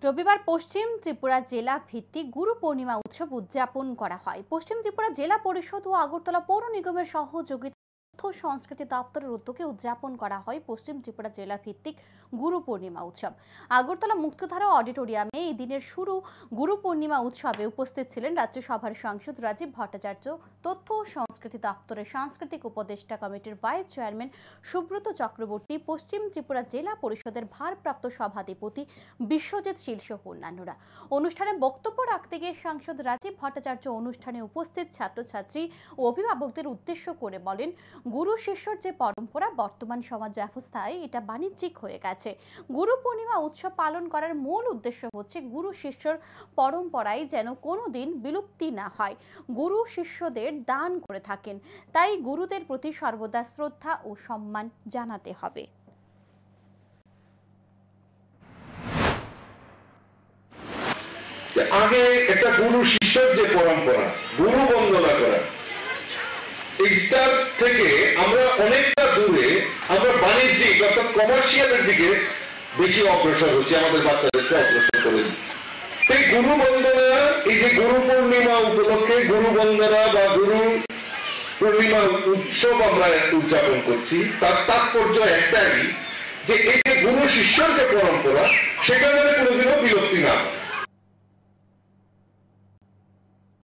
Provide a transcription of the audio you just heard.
রবিবার পশ্চিম ত্রিপুরা জেলা ভিত্তিক গুরু পূর্ণিমা উৎসব উদযাপন করা হয়। পশ্চিম ত্রিপুরা জেলা পরিষদ ও আগরতলা পৌর নিগমের সহযোগিতায় তথ্য সংস্কৃতি দপ্তরের উদ্যোগে উদযাপন করা হয় পশ্চিম ত্রিপুরা জেলা ভিত্তিক গুরু পূর্ণিমা উৎসব। আগরতলা মুক্তধারা অডিটোরিয়ামে এই দিনের শুরু গুরু পূর্ণিমা উৎসবে উপস্থিত ছিলেন রাজ্যসভার সাংসদ রাজীব ভট্টাচার্য, তথ্য ও সংস্কৃতি দপ্তরের সাংস্কৃতিক উপদেষ্টা কমিটির ভাইস চেয়ারম্যান সুব্রত চক্রবর্তী, পশ্চিম ত্রিপুরা জেলা পরিষদের ভারপ্রাপ্ত সভাধিপতি বিশ্বজিৎ শীল সহ অন্যান্যরা। অনুষ্ঠানে বক্তব্য রাখতে গিয়ে সাংসদ রাজীব ভট্টাচার্য অনুষ্ঠানে উপস্থিত ছাত্রছাত্রী ও অভিভাবকদের উদ্দেশ্য করে বলেন, গুরু শিষ্যর যে পরম্পরা বর্তমান সমাজ ব্যবস্থায় এটা বাণিজ্যিক হয়ে গেছে। গুরু পূর্ণিমা উৎসব পালন করার মূল উদ্দেশ্য হচ্ছে গুরু শিষ্যর পরম্পরায় যেন কোনোদিন বিলুপ্তি না হয়। গুরু শিষ্যদের দান করে থাকেন, তাই গুরুদের প্রতি সর্বদা শ্রদ্ধা ও সম্মান জানাতে হবে। আগে একটা গুরু শিষ্যর যে পরম্পরা, গুরু বন্দনা করা, এইটার থেকে আমরা অনেকটা দূরে আমরা বাণিজ্যিক অর্থাৎ কমার্শিয়ালের দিকে বেশি অগ্রসর হচ্ছি, আমাদের বাচ্চাদেরকে অগ্রসর করে দিচ্ছি। এই গুরু বন্দনা, এই যে গুরু পূর্ণিমা উপলক্ষে গুরু বন্দনা বা গুরু পূর্ণিমা উৎসব আমরা উদযাপন করছি, তার তাৎপর্য একটাই যে এই যে গুরু শিষ্যর যে পরম্পরা সেটা যেন কোনোদিনও বিলুপ্তি না হয়।